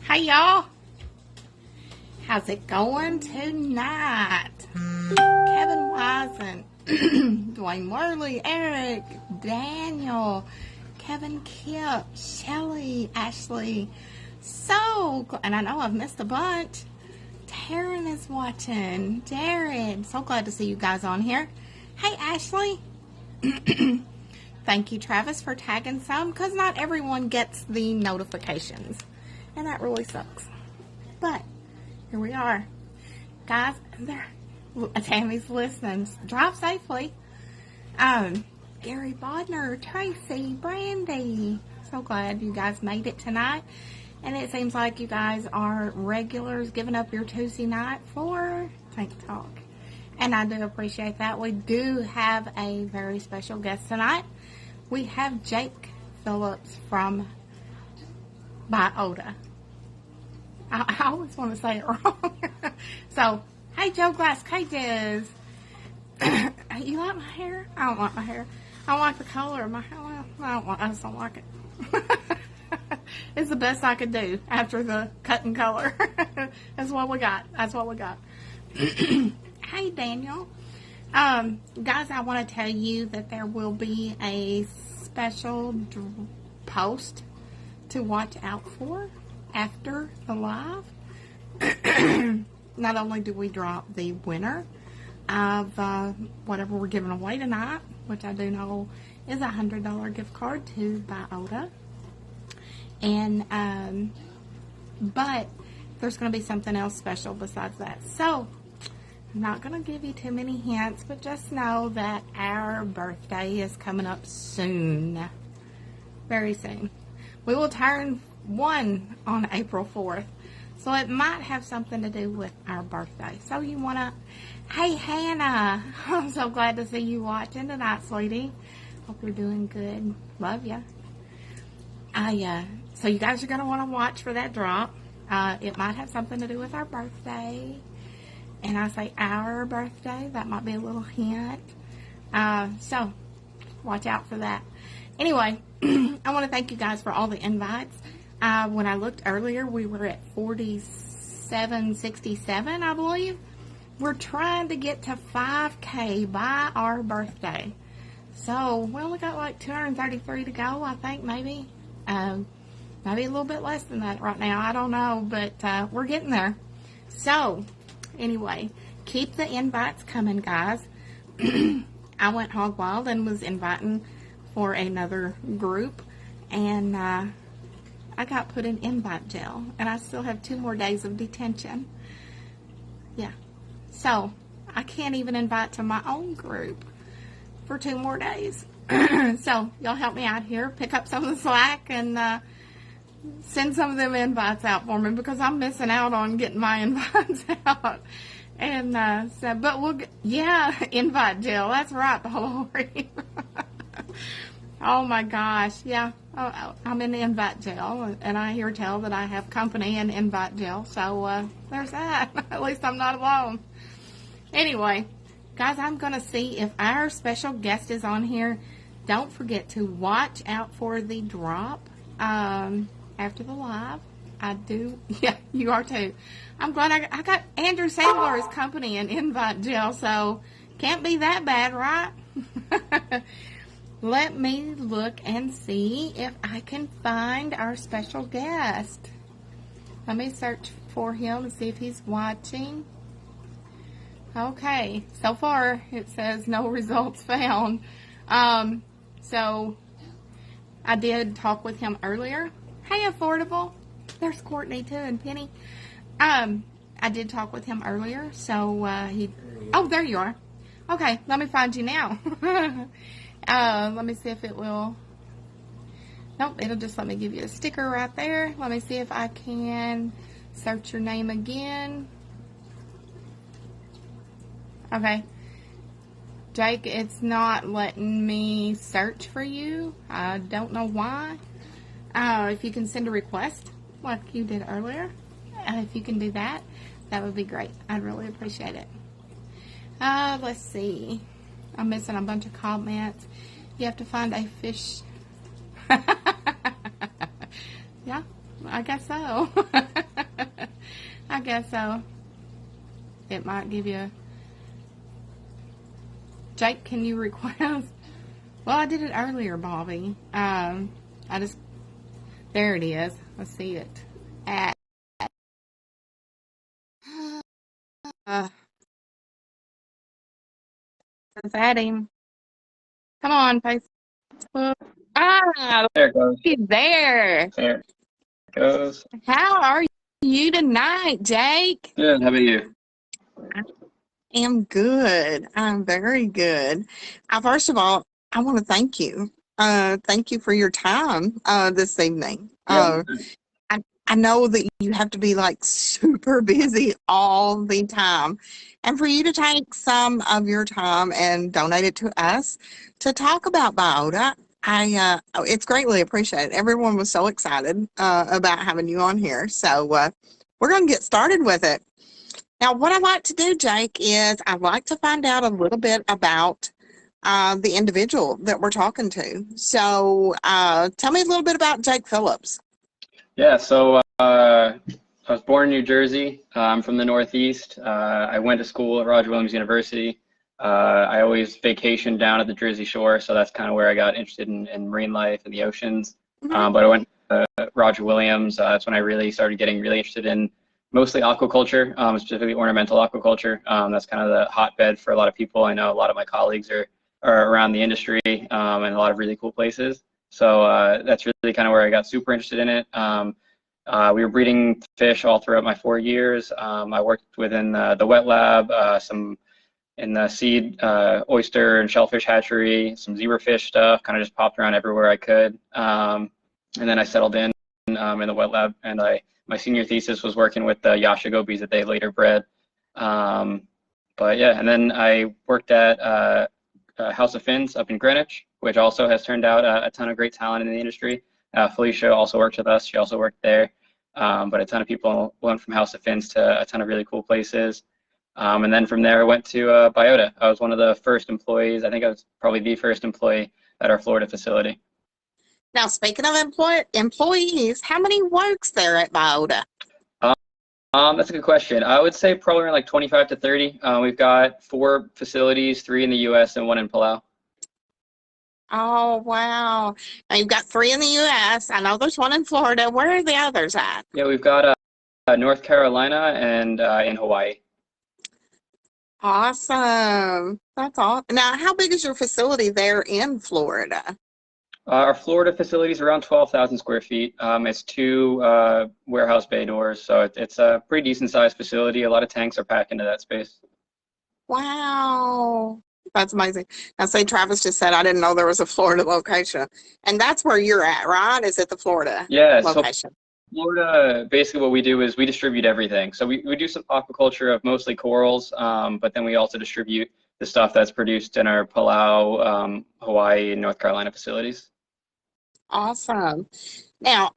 Hey y'all, how's it going tonight? Kevin Wisen, Dwayne Worley, Eric, Daniel, Kevin Kip, Shelly, Ashley, and I know I've missed a bunch. Taryn is watching, Jared, so glad to see you guys on here. Hey Ashley. Thank you Travis for tagging some, because not everyone gets the notifications. And that really sucks. But here we are. Guys, Tammy's listening. Drive safely. Gary Bodner, Tracy, Brandy. So glad you guys made it tonight. And it seems like you guys are regulars, giving up your Tuesday night for Tank Talk. And I do appreciate that. We do have a very special guest tonight. We have Jake Phillips from Biota. I always want to say it wrong. So, hey Joe Glass Cages. You like my hair? I don't like my hair. I don't like the color of my hair. Well, I just don't like it. It's the best I could do after the cut and color. That's what we got. That's what we got. Hey Daniel. Guys, I want to tell you that there will be a special post to watch out for after the live. Not only do we drop the winner of whatever we're giving away tonight, which I do know is a $100 gift card to Biota, and but there's going to be something else special besides that. So I'm not going to give you too many hints, but just know that our birthday is coming up soon, very soon. We will turn 1 on April 4th. So it might have something to do with our birthday. So you want to... Hey, Hannah. I'm so glad to see you watching tonight, sweetie. Hope you're doing good. Love ya. So you guys are going to want to watch for that drop. It might have something to do with our birthday. And I say our birthday. That might be a little hint. So watch out for that. Anyway, I want to thank you guys for all the invites. When I looked earlier, we were at 4767, I believe. We're trying to get to 5K by our birthday. So, we only got like 233 to go, I think, maybe. Maybe a little bit less than that right now. I don't know, but we're getting there. So, anyway, keep the invites coming, guys. I went hog wild and was inviting for another group, and I got put in invite jail, and I still have 2 more days of detention. Yeah, so I can't even invite to my own group for 2 more days. So y'all help me out here, pick up some of the slack, and send some of them invites out for me, because I'm missing out on getting my invites out. And so, but we'll invite jail. That's right, Lori. Oh my gosh, yeah. I'm in the invite jail, and I hear tell that I have company in invite jail. So there's that. At least I'm not alone. Anyway, guys, I'm going to see if our special guest is on here. Don't forget to watch out for the drop after the live. I do. Yeah, you are too. I'm glad I got Andrew Sandler's company in invite jail, so can't be that bad, right? Let me look and see if I can find our special guest. Let me search for him and see if he's watching. Okay, so far it says no results found. So I did talk with him earlier. Hey, Affordable. There's Courtney too and Penny. I did talk with him earlier, so oh, there you are. Okay, let me find you now. Let me see if it will. Nope, it'll just let me give you a sticker right there. Let me see if I can search your name again. Okay. Jake, it's not letting me search for you. I don't know why. If you can send a request like you did earlier, if you can do that, that would be great. I'd really appreciate it. Let's see. I'm missing a bunch of comments. You have to find a fish. Yeah, I guess so. I guess so. It might give you. Jake, can you request? Well, I did it earlier, Bobby. There it is. I see it. Let's add him. Come on, Facebook. Ah, There it goes. he's there. There it goes. How are you tonight, Jake? Good. How about you? I am good. I'm very good. First of all, I want to thank you. Thank you for your time this evening. Yeah. I know that you have to be like super busy all the time. And for you to take some of your time and donate it to us to talk about Biota, it's greatly appreciated. Everyone was so excited about having you on here. So we're going to get started with it. Now, what I'd like to do, Jake, is I'd like to find out a little bit about the individual that we're talking to. So tell me a little bit about Jake Phillips. Yeah. So I was born in New Jersey. I'm from the Northeast. I went to school at Roger Williams University. I always vacationed down at the Jersey Shore, so that's kind of where I got interested in marine life and the oceans. Mm-hmm. But I went to Roger Williams. That's when I really started getting really interested in mostly aquaculture, specifically ornamental aquaculture. That's kind of the hotbed for a lot of people. I know a lot of my colleagues are around the industry and a lot of really cool places. So that's really kind of where I got super interested in it. We were breeding fish all throughout my 4 years. I worked within the wet lab, some in the seed, oyster and shellfish hatchery, some zebrafish stuff, kind of just popped around everywhere I could. And then I settled in the wet lab, and my senior thesis was working with the Yasha gobies that they later bred. But yeah, and then I worked at House of Fins up in Greenwich, which also has turned out a ton of great talent in the industry. Felicia also worked with us. She also worked there. But a ton of people went from House of Fins to a ton of really cool places. And then from there, I went to Biota. I was one of the first employees. I think I was probably the first employee at our Florida facility. Now, speaking of employees, how many works there at Biota? That's a good question. I would say probably around like 25 to 30. We've got 4 facilities, 3 in the U.S. and 1 in Palau. Oh, wow. Now, you've got 3 in the U.S. I know there's 1 in Florida. Where are the others at? Yeah, we've got North Carolina and in Hawaii. Awesome. That's awesome. Now, how big is your facility there in Florida? Our Florida facility is around 12,000 square feet. It's 2 warehouse bay doors, so it's a pretty decent sized facility. A lot of tanks are packed into that space. Wow. That's amazing. Now, say Travis just said, I didn't know there was a Florida location. And that's where you're at, right? Is it the Florida location? So Florida, basically what we do is we distribute everything. So we do some aquaculture of mostly corals, but then we also distribute the stuff that's produced in our Palau, Hawaii, and North Carolina facilities. Awesome. Now,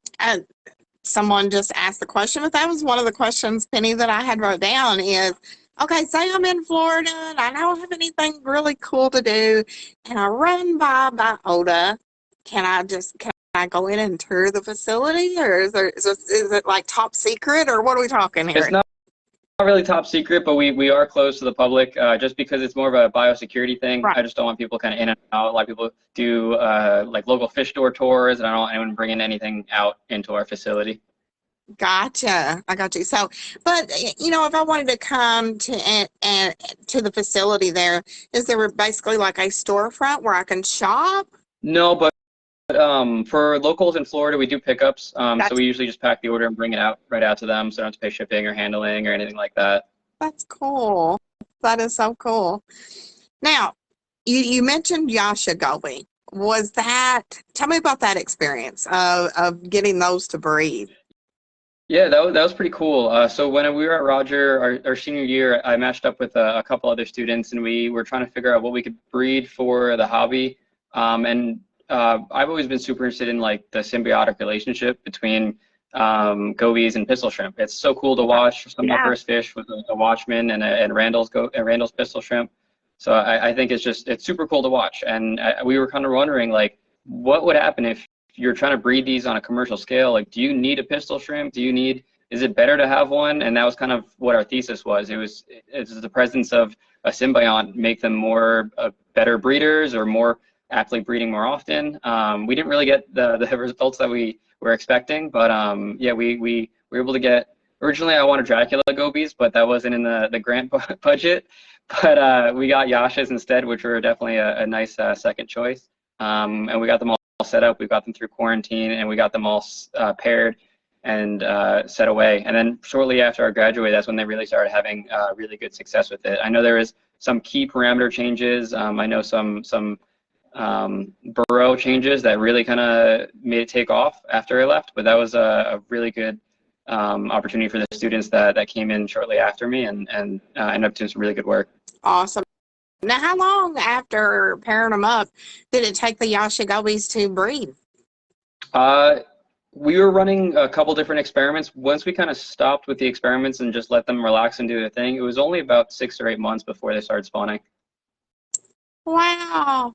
someone just asked the question, but that was one of the questions, Penny, that I had wrote down is, okay, say I'm in Florida and I don't have anything really cool to do and I run by Biota. Can I go in and tour the facility, or is it like top secret, or what are we talking here? It's not really top secret, but we are closed to the public just because it's more of a biosecurity thing. Right. I just don't want people kind of in and out. A lot of people do like local fish store tours, and I don't want anyone bringing anything out into our facility. Gotcha. I got you. So, but if I wanted to come and to the facility there, is there basically like a storefront where I can shop? No, but for locals in Florida, we do pickups. So That's we usually just pack the order and bring it out right out to them, so I don't have to pay shipping or handling or anything like that. that's cool. That is so cool. Now, you mentioned Yasha Gobi. Tell me about that experience of getting those to breed. Yeah, that was pretty cool. So when we were at Roger, our senior year, I matched up with a couple other students, and we were trying to figure out what we could breed for the hobby. I've always been super interested in like the symbiotic relationship between gobies and pistol shrimp. It's so cool to watch. Some of my first fish was a Watchman and Randall's pistol shrimp. So I think it's super cool to watch. And we were kind of wondering like, what would happen if you're trying to breed these on a commercial scale? Like, do you need a pistol shrimp? Is it better to have one? And that was kind of what our thesis was. It's the presence of a symbiont make them more better breeders or more aptly breeding more often. We didn't really get the results that we were expecting, but yeah, we were able to get. Originally, I wanted Dracula gobies, but that wasn't in the grant budget. But we got Yashas instead, which were definitely a nice second choice. And we got them all set up. We got them through quarantine, and we got them all paired and set away. And then shortly after I graduated, that's when they really started having really good success with it. I know there was some key parameter changes. I know some burrow changes that really kind of made it take off after I left, but that was a really good opportunity for the students that came in shortly after me and ended up doing some really good work. Awesome. Now, how long after pairing them up did it take the Yasha Gobies to breed? We were running a couple different experiments. Once we kind of stopped with the experiments and just let them relax and do their thing, it was only about 6 or 8 months before they started spawning. Wow.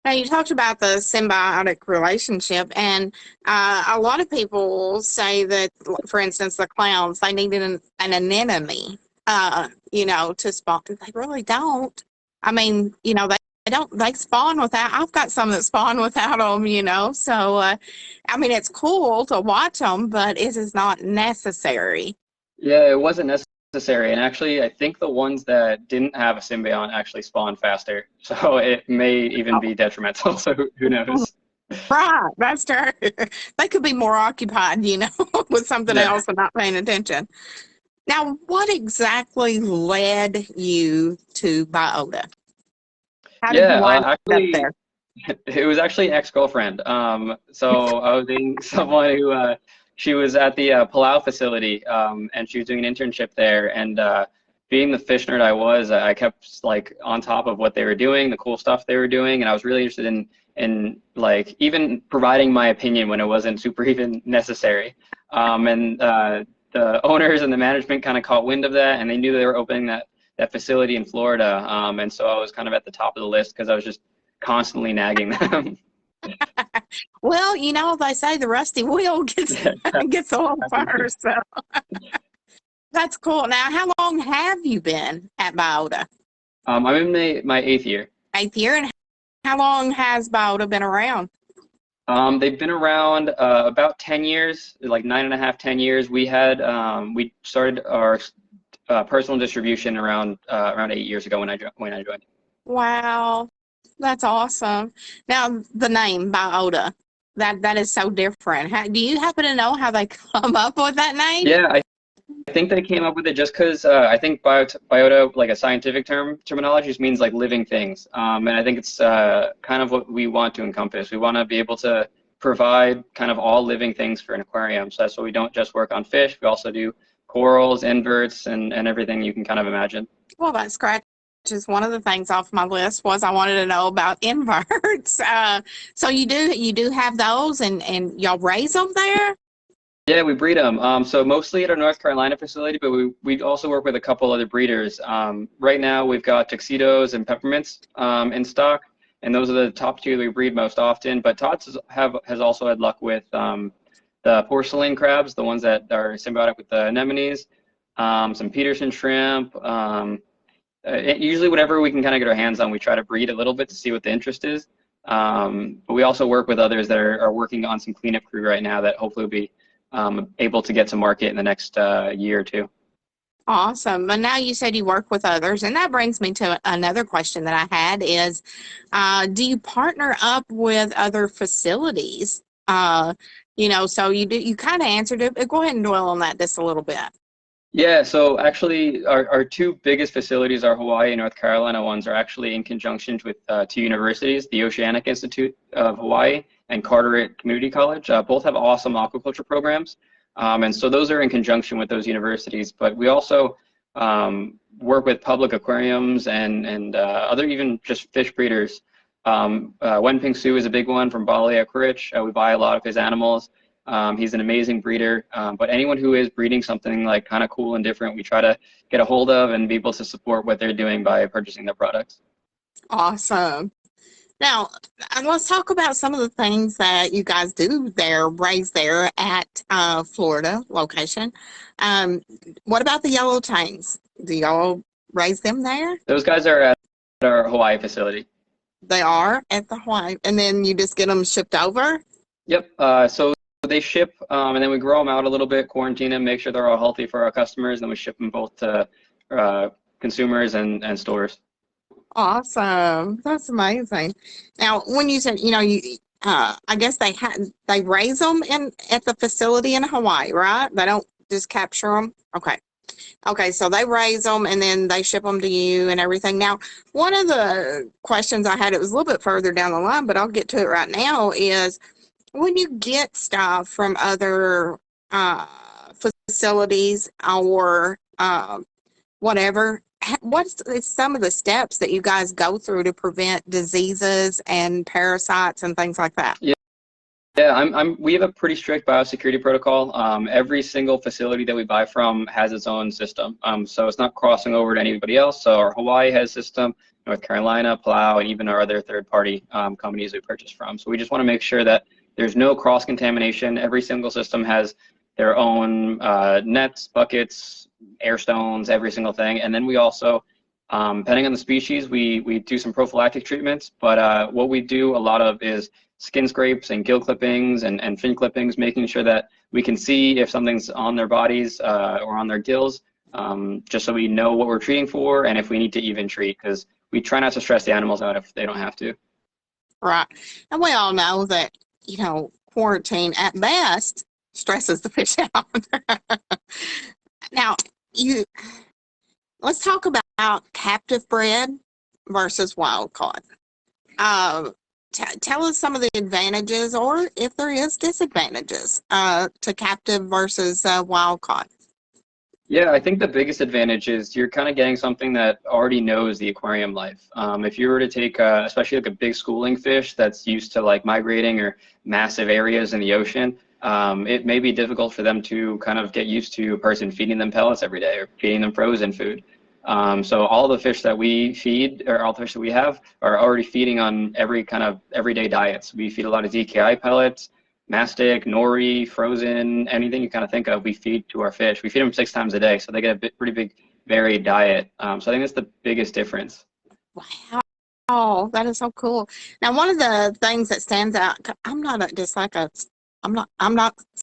Now, you talked about the symbiotic relationship, and a lot of people say that, for instance, the clowns, they need an anemone, to spawn. They really don't. I mean, they spawn without, I've got some that spawn without them, so, I mean, it's cool to watch them, but it is not necessary. Yeah, it wasn't necessary. And actually, I think the ones that didn't have a symbiont actually spawn faster. So it may even be detrimental. So who knows? Right, that's true. They could be more occupied, with something else and not paying attention. Now, what exactly led you to Biota? How did you wind up there? It was actually an ex-girlfriend. So I was dating someone who she was at the Palau facility, and she was doing an internship there. And being the fish nerd I kept like on top of what they were doing, the cool stuff they were doing, and I was really interested in like even providing my opinion when it wasn't super even necessary. The owners and the management kind of caught wind of that, and they knew they were opening that facility in Florida. And so I was kind of at the top of the list because I was just constantly nagging them. Well, they say the rusty wheel gets a little first. So that's cool. Now, how long have you been at Biota? I'm in my 8th year. 8th year, and how long has Biota been around? They've been around about 10 years, like 9.5, 10 years. We started our personal distribution around 8 years ago when I joined. Wow, that's awesome. Now, the name Biota, that is so different. Do you happen to know how they come up with that name? Yeah, I think they came up with it just because I think biota, like a scientific terminology, just means like living things. And I think it's kind of what we want to encompass. We want to be able to provide kind of all living things for an aquarium. So that's why we don't just work on fish. We also do corals, inverts, and everything you can kind of imagine. Well, that scratches one of the things off my list was I wanted to know about inverts. So you do have those, and y'all raise them there? Yeah, we breed them. So mostly at our North Carolina facility, but we also work with a couple other breeders. Right now, we've got tuxedos and peppermints in stock, and those are the top 2 that we breed most often. But Todd's has also had luck with the porcelain crabs, the ones that are symbiotic with the anemones. some Peterson shrimp. Usually whatever we can kind of get our hands on, we try to breed a little bit to see what the interest is. But we also work with others that are working on some cleanup crew right now that hopefully will be able to get to market in the next year or two. Awesome. But now you said you work with others, and that brings me to another question that I had is, do you partner up with other facilities? So you kind of answered it, but go ahead and dwell on that just a little bit. Yeah, so actually our two biggest facilities are Hawaii and North Carolina ones are actually in conjunction with two universities, the Oceanic Institute of Hawaii and Carteret Community College. Both have awesome aquaculture programs. And so those are in conjunction with those universities, but we also work with public aquariums and other even just fish breeders. Wenping Su is a big one from Bali at Kurich. We buy a lot of his animals. He's an amazing breeder, but anyone who is breeding something like kind of cool and different, we try to get a hold of and be able to support what they're doing by purchasing their products. Awesome. Now, let's talk about some of the things that you guys do there, raise there at Florida location. What about the yellow tangs? Do y'all raise them there? Those guys are at our Hawaii facility. They are at the Hawaii, and then you just get them shipped over? Yep. So they ship, and then we grow them out a little bit, quarantine them, make sure they're all healthy for our customers, and then we ship them both to consumers and stores. Awesome. That's amazing. Now, when you said, I guess they raise them at the facility in Hawaii, right? They don't just capture them. Okay. Okay, so they raise them and then they ship them to you and everything. Now, one of the questions I had, it was a little bit further down the line, but I'll get to it right now, is when you get stuff from other facilities or whatever, what's some of the steps that you guys go through to prevent diseases and parasites and things like that? Yeah, we have a pretty strict biosecurity protocol. Every single facility that we buy from has its own system. So it's not crossing over to anybody else. So our Hawaii has a system, North Carolina, Plow, and even our other third-party companies we purchase from. So we just want to make sure that there's no cross-contamination. Every single system has their own nets, buckets, air stones, every single thing. And then we also, depending on the species, we do some prophylactic treatments. But what we do a lot of is skin scrapes and gill clippings and fin clippings, making sure that we can see if something's on their bodies or on their gills, just so we know what we're treating for and if we need to even treat, because we try not to stress the animals out if they don't have to. Right. And we all know that, quarantine at best stresses the fish out. Now, let's talk about captive bred versus wild caught. Tell us some of the advantages, or if there is disadvantages, to captive versus wild caught. Yeah, I think the biggest advantage is you're kind of getting something that already knows the aquarium life. If you were to take, especially like a big schooling fish that's used to like migrating or massive areas in the ocean, it may be difficult for them to kind of get used to a person feeding them pellets every day or feeding them frozen food. So all the fish that we feed, or all the fish that we have, are already feeding on every kind of everyday diets. We feed a lot of ZKI pellets, mastic, nori, frozen, anything you kind of think of, we feed to our fish. We feed them 6 times a day, so they get a pretty big varied diet. So I think that's the biggest difference. Wow. Oh, that is so cool. Now, one of the things that stands out, I'm not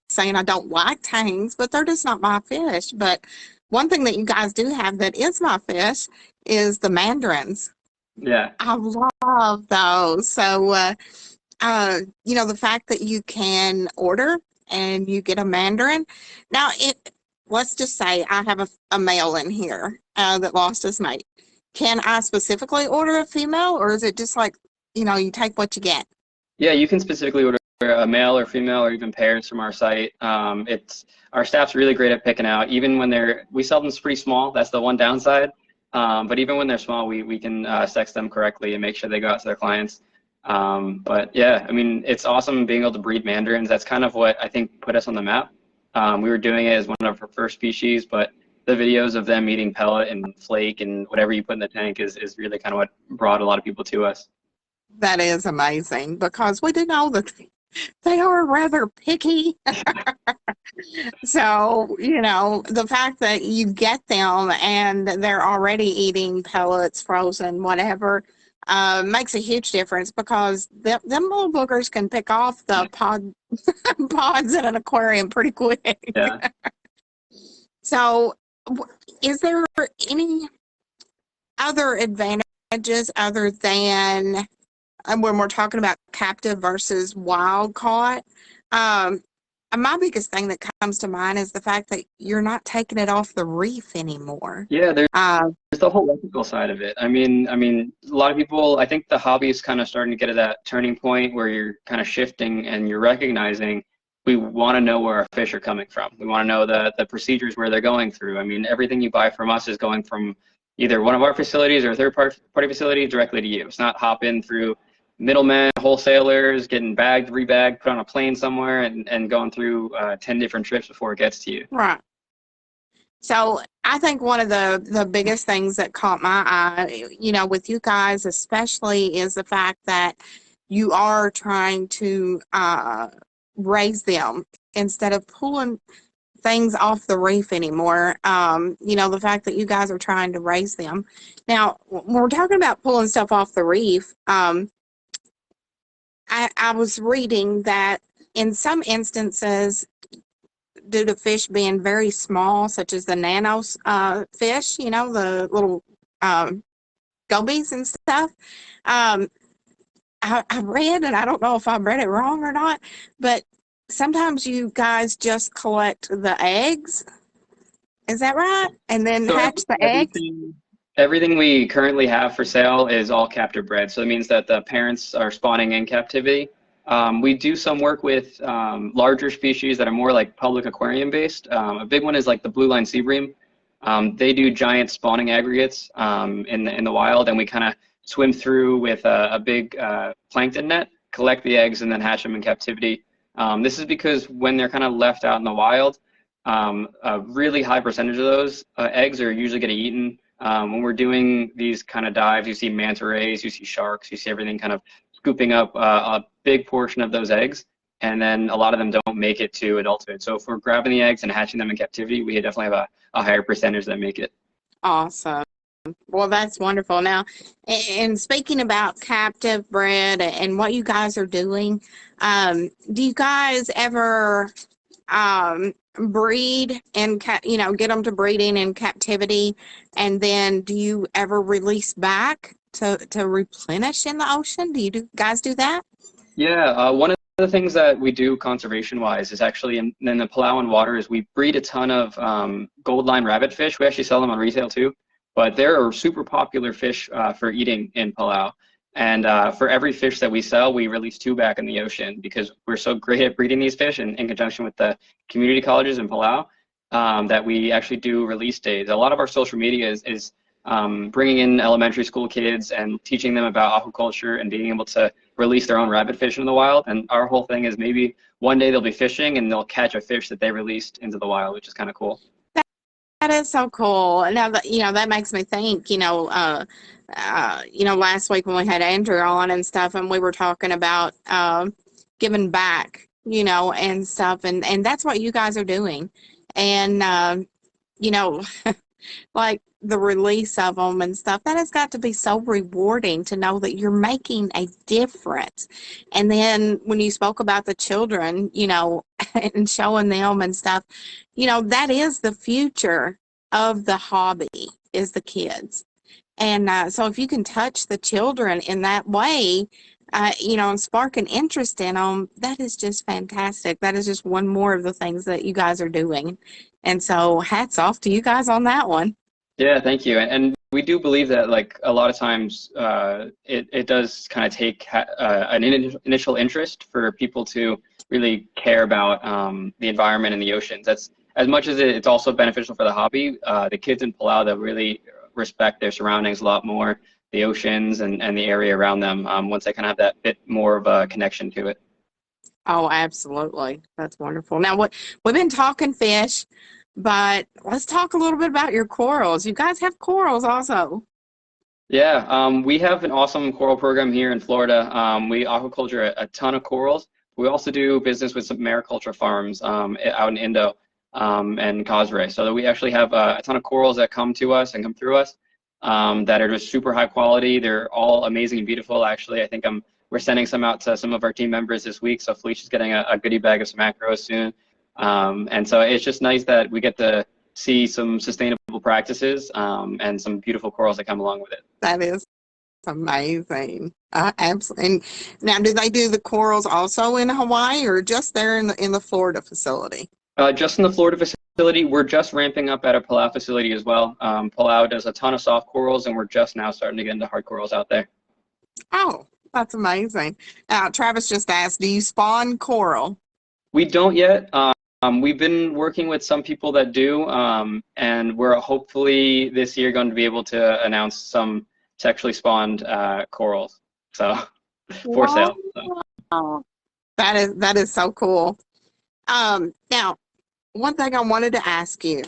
saying I don't like tangs, but they're just not my fish. But one thing that you guys do have that is my fish is the mandarins. Yeah. I love those. So, the fact that you can order and you get a mandarin. Now, let's just say I have a male in here that lost his mate. Can I specifically order a female, or is it just like, you take what you get? Yeah, you can specifically order a male or female or even pairs from our site. Our staff's really great at picking out, even when we sell them pretty small. That's the one downside. But even when they're small, we can sex them correctly and make sure they go out to their clients. But yeah, I mean, it's awesome being able to breed mandarins. That's kind of what I think put us on the map. We were doing it as one of our first species, but the videos of them eating pellet and flake and whatever you put in the tank is really kind of what brought a lot of people to us. That is amazing, because we do know that They are rather picky. So, the fact that you get them and they're already eating pellets, frozen, whatever, makes a huge difference because them little boogers can pick off the pods in an aquarium pretty quick. Yeah. So, is there any other advantages other than when we're talking about captive versus wild caught? Um, my biggest thing that comes to mind is the fact that you're not taking it off the reef anymore. Yeah, Uh, there's the whole ethical side of it. I mean, a lot of people, I think the hobby is kind of starting to get to that turning point where you're kind of shifting and you're recognizing we want to know where our fish are coming from. We want to know the procedures where they're going through. I mean, everything you buy from us is going from either one of our facilities or a third party facility directly to you. It's not hop in through middlemen, wholesalers, getting bagged, rebagged, put on a plane somewhere, and going through 10 different trips before it gets to you. right. So I think one of the biggest things that caught my eye, with you guys especially, is the fact that you are trying to raise them instead of pulling things off the reef anymore. The fact that you guys are trying to raise them. Now, when we're talking about pulling stuff off the reef, I was reading that in some instances, due to fish being very small, such as the nano fish, the little gobies and stuff, um, I read, and I don't know if I read it wrong or not, but sometimes you guys just collect the eggs. Is that right? And then So hatch the eggs? everything we currently have for sale is all captive bred. So it means that the parents are spawning in captivity. We do some work with larger species that are more like public aquarium based. A big one is like the blue line sea bream. They do giant spawning aggregates in the wild, and we kind of swim through with a big plankton net, collect the eggs, and then hatch them in captivity. This is because when they're kind of left out in the wild, a really high percentage of those eggs are usually getting eaten. When we're doing these kind of dives, you see manta rays, you see sharks, you see everything kind of scooping up a big portion of those eggs, and then a lot of them don't make it to adulthood. So if we're grabbing the eggs and hatching them in captivity, we definitely have a higher percentage that make it. Awesome. Well, that's wonderful. Now, and speaking about captive bred and what you guys are doing, do you guys ever breed and get them to breeding in captivity, and then do you ever release back to replenish in the ocean? Do you guys do that? Yeah, one of the things that we do conservation-wise is actually in the Palawan waters, we breed a ton of gold line rabbitfish. We actually sell them on retail too, but they're a super popular fish for eating in Palau. And for every fish that we sell, we release two back in the ocean because we're so great at breeding these fish in conjunction with the community colleges in Palau that we actually do release days. A lot of our social media is bringing in elementary school kids and teaching them about aquaculture and being able to release their own rabbitfish in the wild. And our whole thing is maybe one day they'll be fishing and they'll catch a fish that they released into the wild, which is kind of cool. That is so cool. Now that that makes me think. Last week when we had Andrew on and stuff, and we were talking about giving back, and stuff, and that's what you guys are doing, and you know, like the release of them and stuff. That has got to be so rewarding to know that you're making a difference. And then when you spoke about the children, and showing them and stuff, that is the future of the hobby, is the kids. And so if you can touch the children in that way, and spark an interest in them, that is just fantastic. That is just one more of the things that you guys are doing. And so hats off to you guys on that one. Yeah, thank you. And we do believe that like a lot of times it does kind of take an initial interest for people to really care about the environment and the oceans. That's as much as it's also beneficial for the hobby. The kids in Palau that really respect their surroundings a lot more, the oceans and the area around them, once they kind of have that bit more of a connection to it. Oh, absolutely. That's wonderful. Now, we've been talking fish, but let's talk a little bit about your corals. You guys have corals also. Yeah, we have an awesome coral program here in Florida. We aquaculture a ton of corals. We also do business with some mariculture farms out in Indo and Cosray. So that we actually have a ton of corals that come to us and come through us that are just super high quality. They're all amazing and beautiful. Actually, I think we're sending some out to some of our team members this week. So Felicia's getting a goodie bag of some macros soon. And so it's just nice that we get to see some sustainable practices and some beautiful corals that come along with it. That is amazing. Absolutely. And now, do they do the corals also in Hawaii or just there in the Florida facility? Just in the Florida facility. We're just ramping up at our Palau facility as well. Palau does a ton of soft corals, and we're just now starting to get into hard corals out there. Oh, that's amazing. Travis just asked, do you spawn coral? We don't yet. We've been working with some people that do, and we're hopefully this year going to be able to announce some sexually spawned corals. So for sale. So. Wow. That is so cool. Now, one thing I wanted to ask you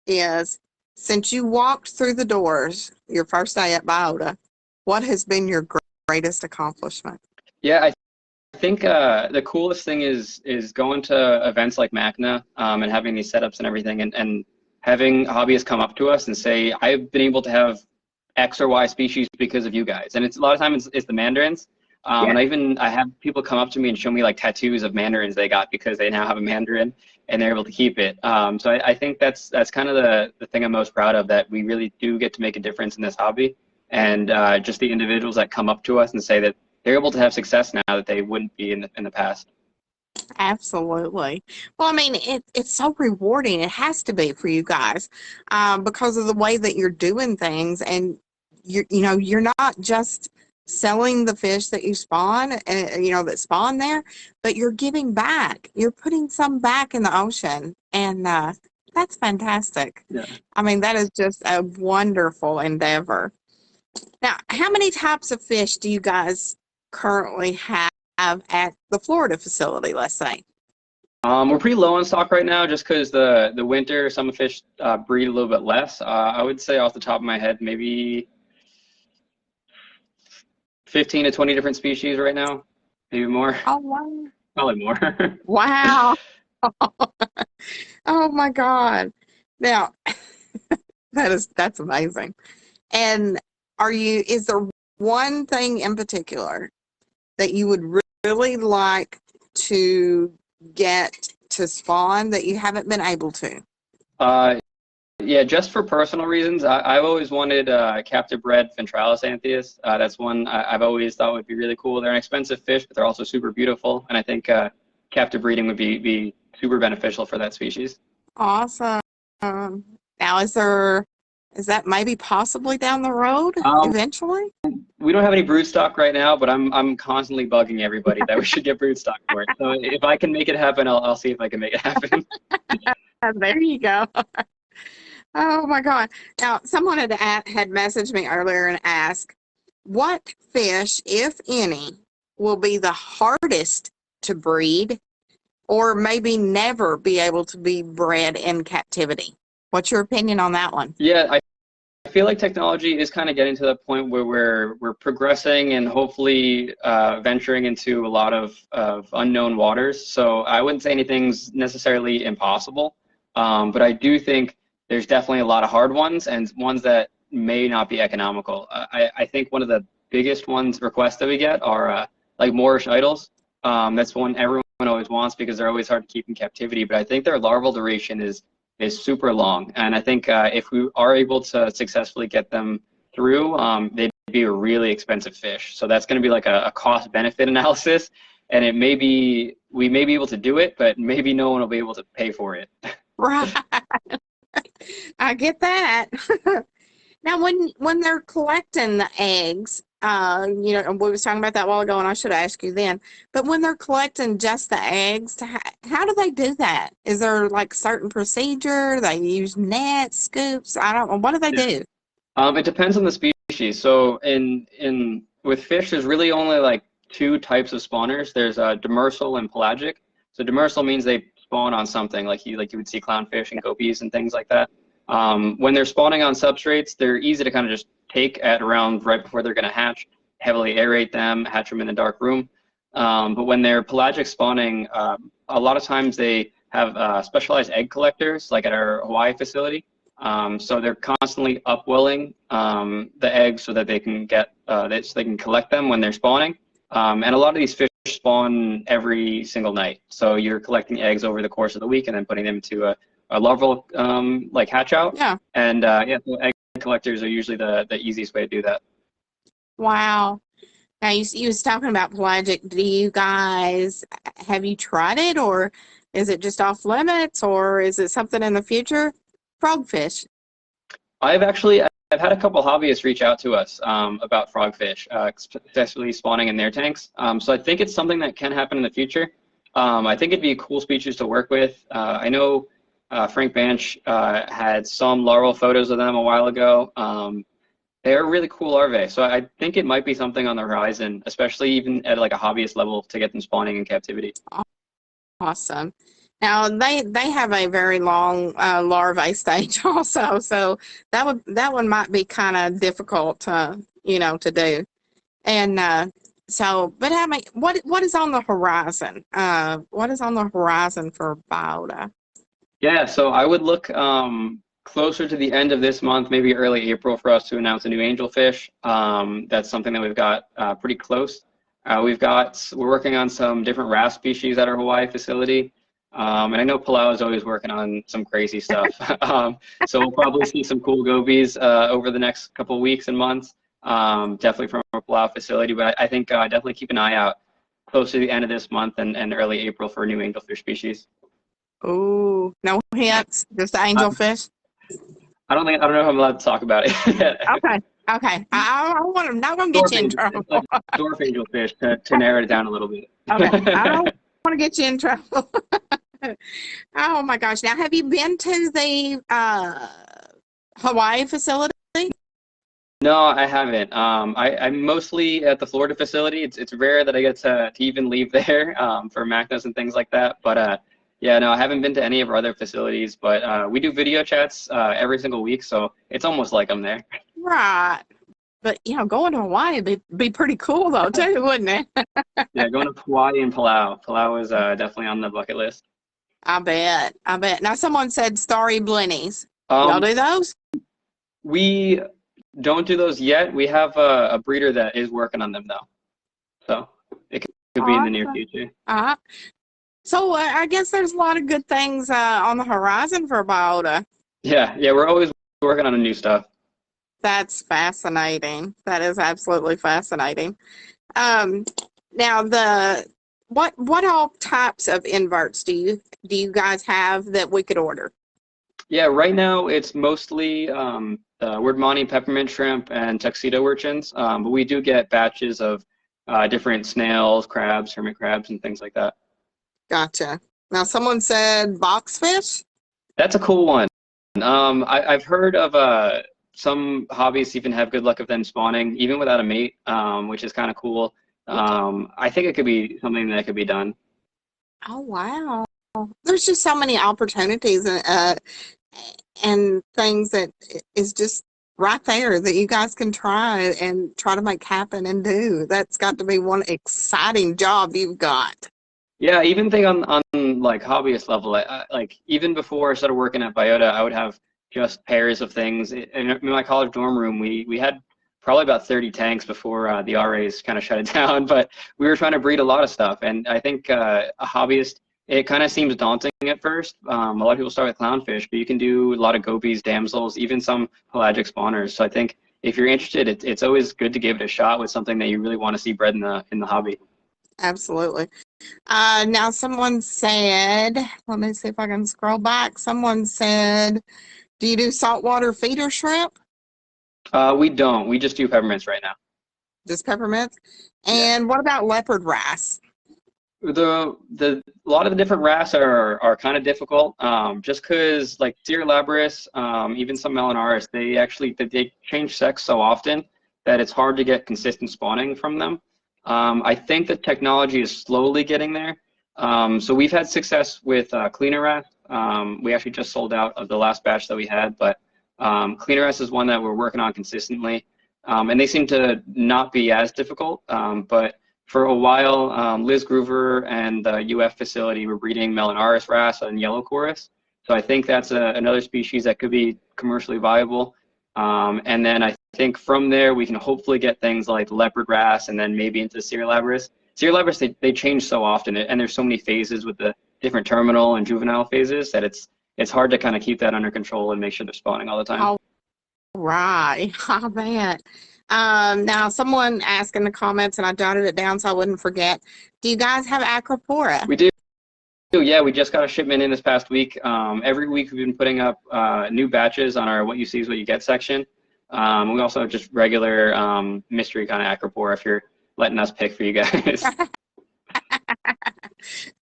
is, since you walked through the doors your first day at Biota, what has been your greatest accomplishment? Yeah, I think the coolest thing is going to events like MACNA and having these setups and everything, and having hobbyists come up to us and say, I've been able to have X or Y species because of you guys. And it's a lot of times it's the mandarins. And I have people come up to me and show me like tattoos of mandarins they got because they now have a mandarin and they're able to keep it. So I think that's kind of the thing I'm most proud of, that we really do get to make a difference in this hobby. And just the individuals that come up to us and say that they're able to have success now that they wouldn't be in the past. Absolutely. Well, I mean, it's so rewarding. It has to be for you guys because of the way that you're doing things, and you're not just selling the fish that you spawn, that spawn there, but you're giving back. You're putting some back in the ocean, and that's fantastic. Yeah. I mean, that is just a wonderful endeavor. Now, how many types of fish do you guys currently have at the Florida facility, let's say? We're pretty low on stock right now just because the winter, some fish breed a little bit less. I would say off the top of my head, maybe 15 to 20 different species right now, maybe more. Oh, wow. Probably more. Wow. Oh, my God. Now, that's amazing. And is there one thing in particular that you would really like to get to spawn that you haven't been able to? Yeah, just for personal reasons, I've always wanted captive bred Ventralis anthias. That's one I've always thought would be really cool. They're an expensive fish, but they're also super beautiful, and I think captive breeding would be super beneficial for that species. Awesome. Now, is that maybe possibly down the road eventually? We don't have any brood stock right now, but I'm constantly bugging everybody that we should get brood stock for it. So if I can make it happen, I'll see if I can make it happen. There you go. Oh my God. Now, someone had messaged me earlier and asked, what fish, if any, will be the hardest to breed or maybe never be able to be bred in captivity? What's your opinion on that one? Yeah, I feel like technology is kind of getting to the point where we're progressing and hopefully venturing into a lot of unknown waters. So I wouldn't say anything's necessarily impossible, but I do think there's definitely a lot of hard ones and ones that may not be economical. I think one of the biggest requests that we get are like Moorish idols. That's one everyone always wants because they're always hard to keep in captivity, but I think their larval duration is super long. And I think if we are able to successfully get them through, they'd be a really expensive fish. So that's going to be like a cost benefit analysis. And we may be able to do it, but maybe no one will be able to pay for it. Right. I get that. Now, when they're collecting the eggs, we was talking about that a while ago, and I should have asked you then. But when they're collecting just the eggs, how do they do that? Is there like certain procedure? They use nets, scoops? I don't know. What do they do? It depends on the species. So with fish, there's really only like two types of spawners. There's demersal and pelagic. So demersal means they spawn on something like you would see clownfish and gobies and things like that. When they're spawning on substrates, they're easy to kind of just take at around right before they're going to hatch, heavily aerate them, hatch them in a dark room. But when they're pelagic spawning, a lot of times they have specialized egg collectors, like at our Hawaii facility. So they're constantly upwelling the eggs so that they can get so they can collect them when they're spawning. And a lot of these fish spawn every single night. So you're collecting eggs over the course of the week and then putting them to a larval like hatch out. Yeah. And yeah, so egg collectors are usually the easiest way to do that. Wow. Now you was talking about pelagic. Do you guys have you tried it, or is it just off limits, or is it something in the future? Frogfish. I've had a couple hobbyists reach out to us about frogfish, especially spawning in their tanks. So I think it's something that can happen in the future. I think it'd be a cool species to work with. I know Frank Banch had some larval photos of them a while ago. They're really cool larvae, so I think it might be something on the horizon, especially even at like a hobbyist level to get them spawning in captivity. Awesome. Now they have a very long larvae stage also, so that one might be kind of difficult to to do. And so, but I mean, what is on the horizon? What is on the horizon for Biota? Yeah, so I would look closer to the end of this month, maybe early April, for us to announce a new angelfish. That's something that we've got pretty close. We're working on some different wrasse species at our Hawaii facility. And I know Palau is always working on some crazy stuff. So we'll probably see some cool gobies over the next couple of weeks and months, definitely from our Palau facility. But I think definitely keep an eye out close to the end of this month and early April for a new angelfish species. Oh, no hints, just angelfish. I don't know if I'm allowed to talk about it. Okay. I don't want to. Not gonna get you in trouble. Like dwarf angelfish to narrow it down a little bit. Okay. I don't want to get you in trouble. Oh my gosh! Now, have you been to the Hawaii facility? No, I haven't. I'm mostly at the Florida facility. It's rare that I get to even leave there for MACNAs and things like that. But yeah, no, I haven't been to any of our other facilities. But we do video chats every single week, so it's almost like I'm there. Right. But going to Hawaii would be pretty cool though too, wouldn't it? Yeah, going to Hawaii and Palau. Palau is definitely on the bucket list. I bet. Now, someone said starry blennies. Y'all do those? We don't do those yet. We have a breeder that is working on them though, so it could be in the near future. So I guess there's a lot of good things on the horizon for Biota. Yeah, we're always working on new stuff. That's fascinating. That is absolutely fascinating. Now, what all types of inverts do you guys have that we could order? Yeah, right now it's mostly Wordmani peppermint shrimp and tuxedo urchins, but we do get batches of different snails, crabs, hermit crabs, and things like that. Gotcha. Now, someone said boxfish? That's a cool one. I've heard of some hobbyists even have good luck of them spawning, even without a mate, which is kind of cool. I think it could be something that could be done. Oh, wow. There's just so many opportunities and things that is just right there that you guys can try to make happen and do. That's got to be one exciting job you've got. Yeah, even thing on like hobbyist level, like even before I started working at Biota, I would have just pairs of things. In my college dorm room, we had probably about 30 tanks before the RAs kind of shut it down, but we were trying to breed a lot of stuff. And I think a hobbyist, it kind of seems daunting at first. A lot of people start with clownfish, but you can do a lot of gobies, damsels, even some pelagic spawners. So I think if you're interested, it's always good to give it a shot with something that you really want to see bred in the hobby. Absolutely. Now, someone said, let me see if I can scroll back. Someone said, do you do saltwater feeder shrimp? We don't. We just do peppermints right now. Just peppermints? And what about leopard wrasse? A lot of the different wrasse are kind of difficult, just because like deer labris, even some melanaris, they change sex so often that it's hard to get consistent spawning from them. I think the technology is slowly getting there. So we've had success with cleaner wrasse. We actually just sold out of the last batch that we had, but cleaner wrasse is one that we're working on consistently, and they seem to not be as difficult. But for a while, Liz Groover and the UF facility were breeding Melanaris wrasse and yellow chorus. So I think that's another species that could be commercially viable. And then I think from there we can hopefully get things like leopard wrasse and then maybe into Cerulabris. Cerulabris, they change so often, and there's so many phases with the different terminal and juvenile phases that it's hard to kind of keep that under control and make sure they're spawning all the time. All right. I bet. Now, someone asked in the comments, and I jotted it down so I wouldn't forget. Do you guys have Acropora? We do. Yeah, we just got a shipment in this past week. Every week we've been putting up new batches on our What You See is What You Get section. We also have just regular mystery kind of Acropora if you're letting us pick for you guys.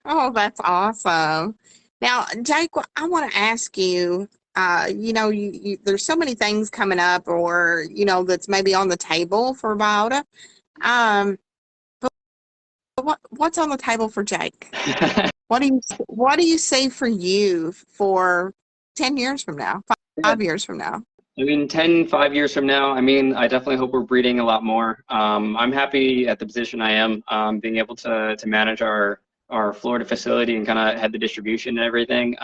Oh, that's awesome. Now, Jake, I want to ask you, there's so many things coming up or, that's maybe on the table for Biota. But what's on the table for Jake? What do you see for you for 10 years from now, 5 years from now? I mean, 5 years from now, I definitely hope we're breeding a lot more. I'm happy at the position I am, being able to manage our Florida facility and kind of head the distribution and everything.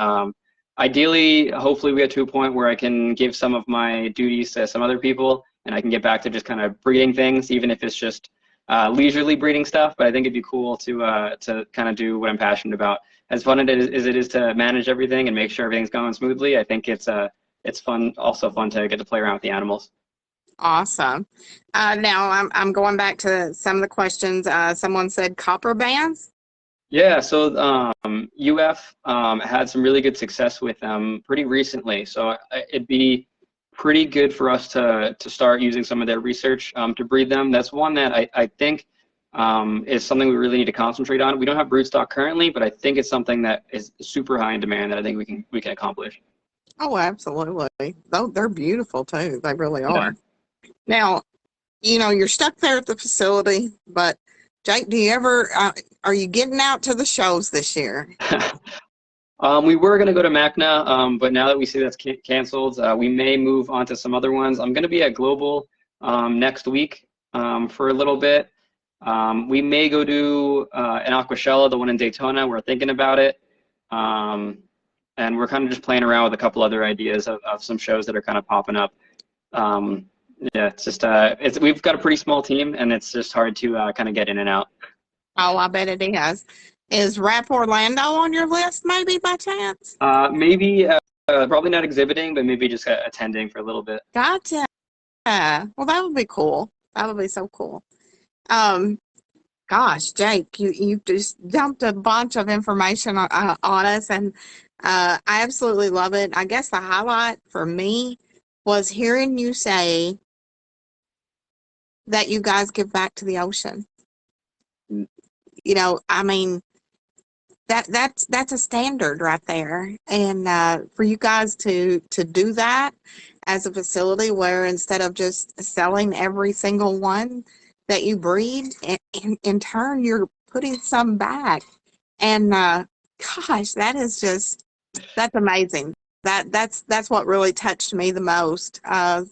Ideally, hopefully we get to a point where I can give some of my duties to some other people and I can get back to just kind of breeding things, even if it's just leisurely breeding stuff. But I think it'd be cool to kind of do what I'm passionate about. As fun as it is to manage everything and make sure everything's going smoothly, I think it's fun, also fun to get to play around with the animals. Awesome. Now I'm going back to some of the questions. Someone said copper bands. Yeah, so UF had some really good success with them pretty recently. So it'd be pretty good for us to start using some of their research to breed them. That's one that I think is something we really need to concentrate on. We don't have broodstock currently, but I think it's something that is super high in demand that I think we can accomplish. Oh, absolutely. They're beautiful too. They really are. Yeah. Now, you're stuck there at the facility, but Jake, do you ever, are you getting out to the shows this year? We were going to go to MACNA, but now that we see that's canceled, we may move on to some other ones. I'm going to be at Global next week for a little bit. We may go do an Aquashella, the one in Daytona. We're thinking about it. And we're kind of just playing around with a couple other ideas of some shows that are kind of popping up. Yeah, it's just we've got a pretty small team, and it's just hard to kind of get in and out. Oh, I bet it is. Is Rap Orlando on your list, maybe by chance? Maybe, probably not exhibiting, but maybe just attending for a little bit. Gotcha. Well, that would be cool. That would be so cool. Gosh, Jake, you just dumped a bunch of information on us, and I absolutely love it. I guess the highlight for me was hearing you say that you guys give back to the ocean. That's a standard right there. And for you guys to do that as a facility where instead of just selling every single one that you breed, in turn you're putting some back. And gosh, that's amazing. That's what really touched me the most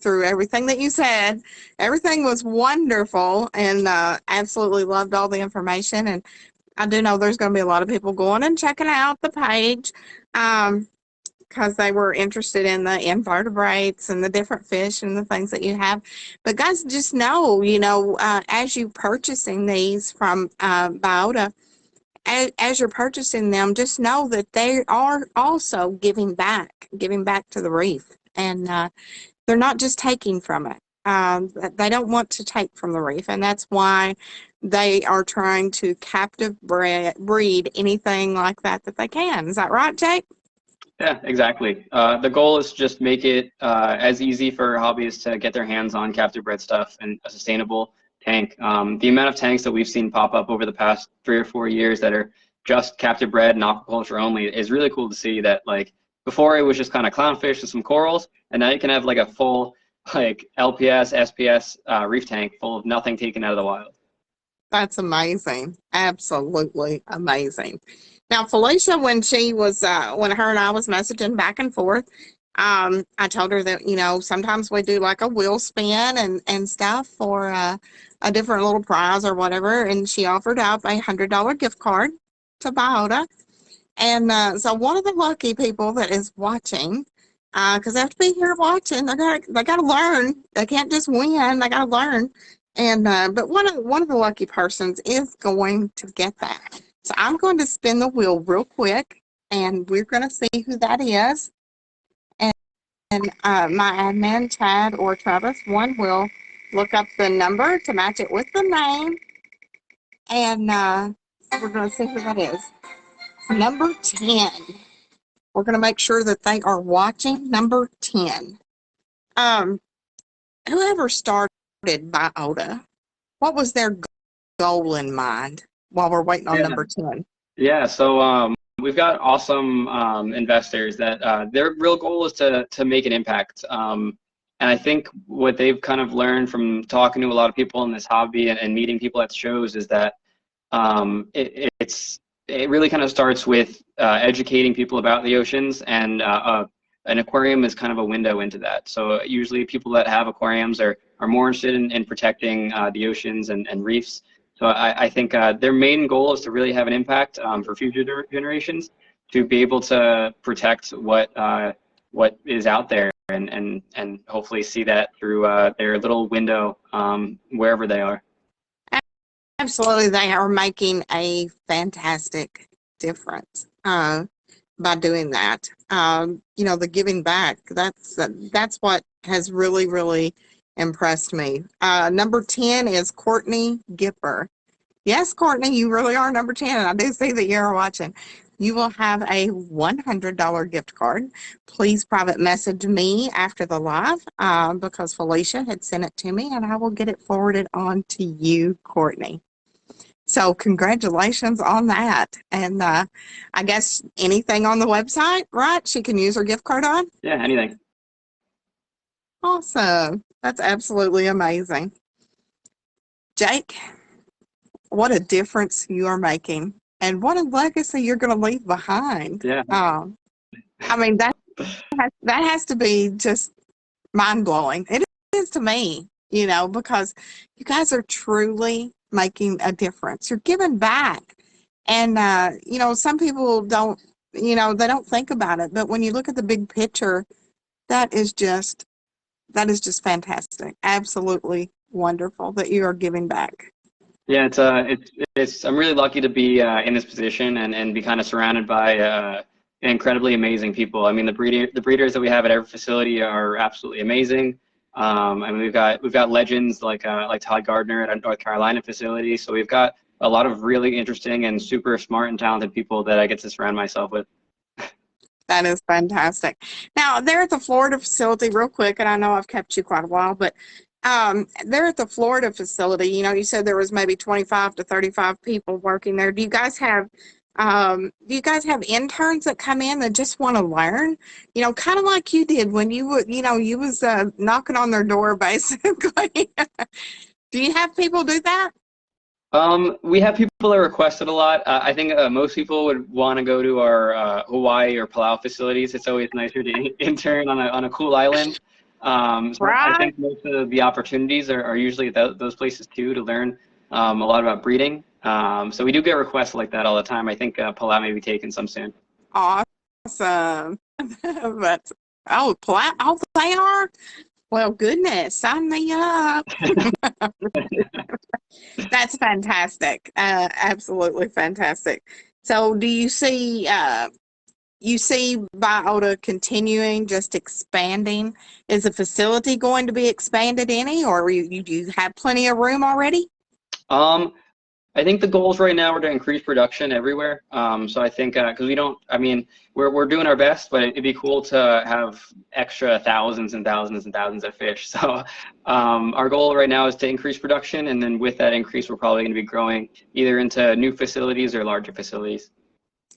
through everything that you said. Everything was wonderful, and absolutely loved all the information. And I do know there's going to be a lot of people going and checking out the page because they were interested in the invertebrates and the different fish and the things that you have. But guys, just know, as you purchasing these from Biota, as you're purchasing them, just know that they are also giving back to the reef. And they're not just taking from it. They don't want to take from the reef. And that's why they are trying to captive breed anything like that they can. Is that right, Jake? Yeah, exactly. The goal is to just make it as easy for hobbyists to get their hands on captive bred stuff and a sustainable tank. The amount of tanks that we've seen pop up over the past 3 or 4 years that are just captive bred and aquaculture only is really cool to see. That like before it was just kind of clownfish and some corals, and now you can have like a full like LPS, SPS reef tank full of nothing taken out of the wild. That's amazing. Absolutely amazing. Now, Felicia, when she was, when her and I was messaging back and forth, I told her that, sometimes we do like a wheel spin and stuff for a different little prize or whatever. And she offered up a $100 gift card to Biota. And so one of the lucky people that is watching, because they have to be here watching, they gotta learn. They can't just win. They gotta learn. And but one of the lucky persons is going to get that. So I'm going to spin the wheel real quick, and we're going to see who that is. And my admin, Chad or Travis, one will look up the number to match it with the name, and we're going to see who that is. Number 10. We're going to make sure that they are watching. Number 10. Whoever started Biota, what was their goal in mind while we're waiting on number 10? Yeah, so we've got awesome investors that their real goal is to make an impact. And I think what they've kind of learned from talking to a lot of people in this hobby and meeting people at shows is that it really kind of starts with educating people about the oceans, and an aquarium is kind of a window into that. So usually people that have aquariums are more interested in protecting the oceans and reefs. So I think their main goal is to really have an impact for future generations, to be able to protect what is out there, and hopefully see that through their little window wherever they are. Absolutely, they are making a fantastic difference by doing that. The giving back, that's what has really, really impressed me. Number 10 is Courtney Gipper. Yes, Courtney, you really are number 10, and I do see that you're watching. You will have a $100 gift card. Please private message me after the live because Felicia had sent it to me, and I will get it forwarded on to you, Courtney. So congratulations on that. And I guess anything on the website, right? She can use her gift card on? Yeah, anything. Awesome. That's absolutely amazing. Jake, what a difference you are making, and what a legacy you're going to leave behind. Yeah. I mean, that has to be just mind-blowing. It is to me, because you guys are truly making a difference. You're giving back. And, some people don't, they don't think about it. But when you look at the big picture, that is just fantastic. Absolutely wonderful that you are giving back. Yeah, it's I'm really lucky to be in this position and be kind of surrounded by incredibly amazing people. I mean, the breeders that we have at every facility are absolutely amazing. I mean, we've got legends like Todd Gardner at our North Carolina facility. So we've got a lot of really interesting and super smart and talented people that I get to surround myself with. That is fantastic. Now, they're at the Florida facility real quick, and I know I've kept you quite a while, but they're at the Florida facility. You said there was maybe 25 to 35 people working there. Do you guys have interns that come in that just want to learn? Kind of like you did when you was knocking on their door, basically. Do you have people do that? We have people that request it a lot. I think most people would want to go to our Hawaii or Palau facilities. It's always nicer to intern on a cool island. So Right. I think most of the opportunities are usually those places too, to learn a lot about breeding. So we do get requests like that all the time. I think Palau may be taking some soon. Awesome. But Palau, they are. Well, goodness, sign me up. That's fantastic. Absolutely fantastic. So do you see Biota continuing, just expanding? Is the facility going to be expanded any, or do you have plenty of room already? I think the goals right now are to increase production everywhere. So I think because we're doing our best, but it'd be cool to have extra thousands and thousands and thousands of fish. So our goal right now is to increase production, and then with that increase, we're probably going to be growing either into new facilities or larger facilities.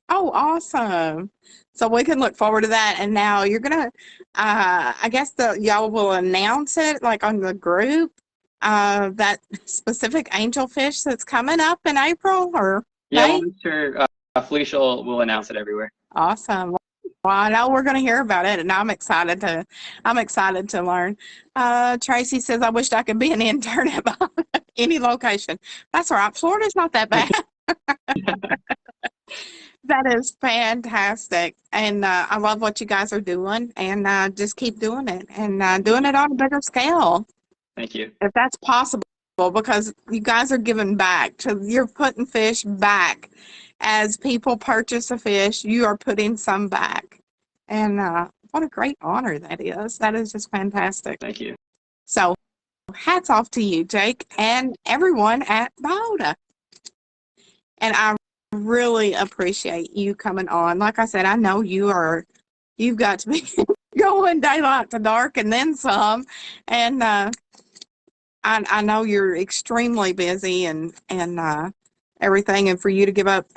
Oh, awesome. So we can look forward to that. And now you're going to, I guess y'all will announce it like on the group, that specific angelfish that's coming up in April or Yeah, May? well, I'm sure Felicia will announce it everywhere. Awesome. I know we're going to hear about it, and I'm excited to learn. Tracy says, I wished I could be an intern at any location. That's all right. Florida's not that bad. That is fantastic. And I love what you guys are doing, and just keep doing it and doing it on a bigger scale Thank you. if that's possible, because you guys are giving back. You're putting fish back. As people purchase a fish, you are putting some back. And what a great honor that is. That is just fantastic. Thank you. So hats off to you, Jake, and everyone at Biota. And I really appreciate you coming on. Like I said, I know you've got to be going daylight to dark and then some. And I know you're extremely busy and everything, and for you to give up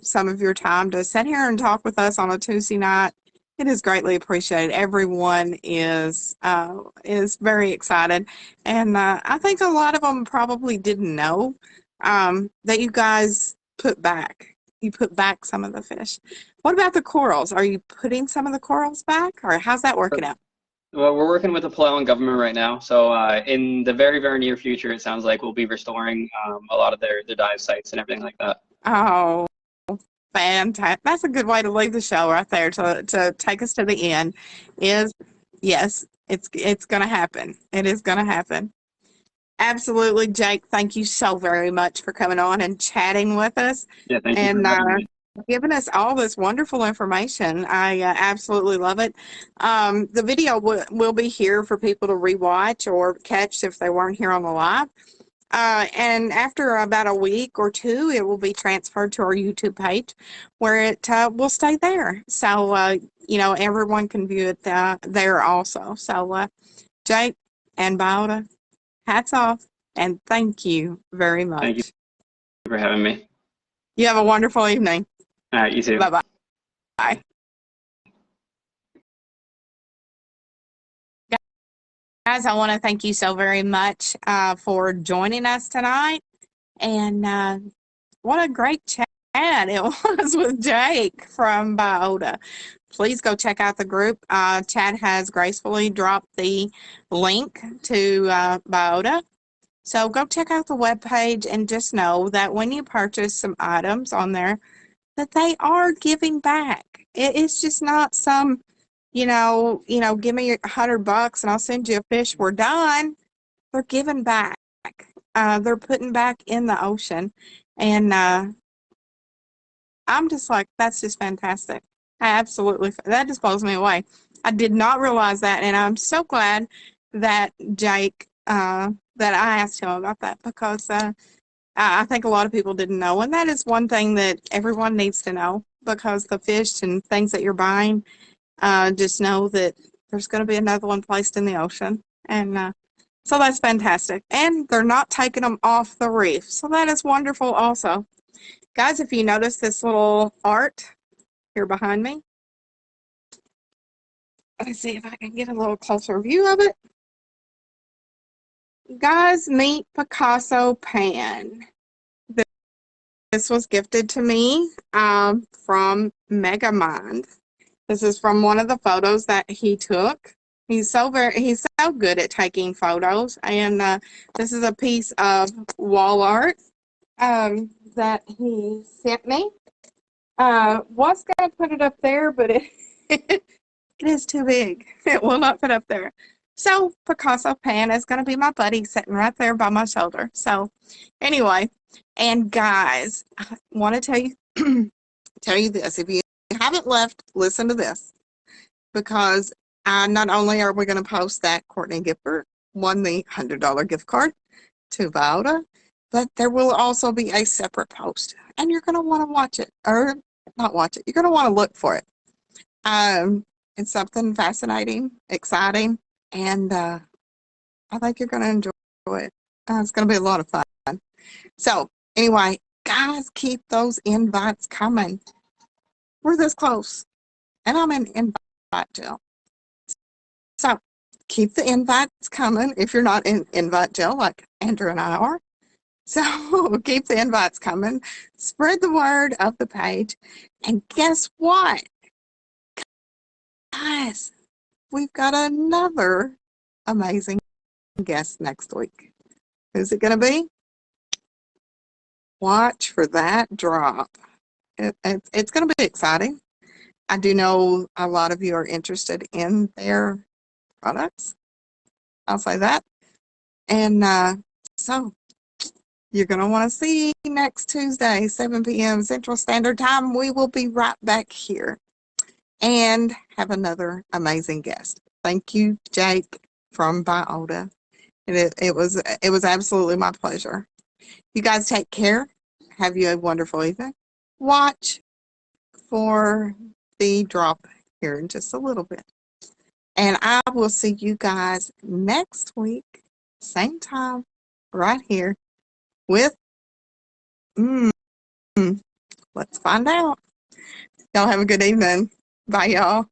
some of your time to sit here and talk with us on a Tuesday night, it is greatly appreciated. Everyone is very excited, and I think a lot of them probably didn't know that you guys you put back some of the fish. What about the corals? Are you putting some of the corals back, or how's that working out? Well, we're working with the Palauan government right now. So in the very, very near future, it sounds like we'll be restoring a lot of their dive sites and everything like that. Oh, fantastic. That's a good way to leave the show right there to take us to the end is, yes, it's going to happen. It is going to happen. Absolutely, Jake. Thank you so very much for coming on and chatting with us. Yeah, thank you And for having me. giving us all this wonderful information. I absolutely love it. The video will be here for people to rewatch or catch if they weren't here on the live. And after about a week or two, it will be transferred to our YouTube page where it will stay there. So, everyone can view it there also. So, Jake and Biota, hats off, and thank you very much. Thank you for having me. You have a wonderful evening. All right, you too. Bye-bye. Bye. Guys, I want to thank you so very much for joining us tonight. And what a great chat it was with Jake from Biota. Please go check out the group. Chad has gracefully dropped the link to Biota. So go check out the webpage and just know that when you purchase some items on there, that they are giving back. It's just not some, give me $100 and I'll send you a fish. We're done. They're giving back. They're putting back in the ocean. And I'm just like, that's just fantastic. That just blows me away. I did not realize that. And I'm so glad that Jake, that I asked him about that, because I think a lot of people didn't know. And that is one thing that everyone needs to know, because the fish and things that you're buying, just know that there's going to be another one placed in the ocean. And so that's fantastic. And they're not taking them off the reef. So that is wonderful also. Guys, if you notice this little art here behind me, let's see if I can get a little closer view of it. Guys, meet Picasso Pan. This was gifted to me from Megamind. This is from one of the photos that he took. He's so good at taking photos. And this is a piece of wall art that he sent me. Was going to put it up there, but it is too big. It will not fit up there. So Picasso Pan is going to be my buddy sitting right there by my shoulder. So anyway, and guys, I want to tell you this. If you haven't left, listen to this, because not only are we going to post that Courtney Gifford won the $100 gift card to Biota, but there will also be a separate post, and you're going to want to watch it, or not watch it. You're going to want to look for it. It's something fascinating, exciting, and I think you're going to enjoy it. It's going to be a lot of fun. So anyway, guys, keep those invites coming. We're this close, and I'm in invite jail. So keep the invites coming if you're not in invite jail like Andrew and I are. So keep the invites coming. Spread the word of the page. And guess what? guys, we've got another amazing guest next week. Who's it going to be? Watch for that drop. It's going to be exciting. I do know a lot of you are interested in their products. I'll say that. And so you're going to want to see next Tuesday, 7 p.m. Central Standard Time. We will be right back here and have another amazing guest. Thank you, Jake from Biota. And it was absolutely my pleasure. You guys take care. Have you a wonderful evening. Watch for the drop here in just a little bit. And I will see you guys next week, same time, right here with, let's find out. Y'all have a good evening. Bye, y'all.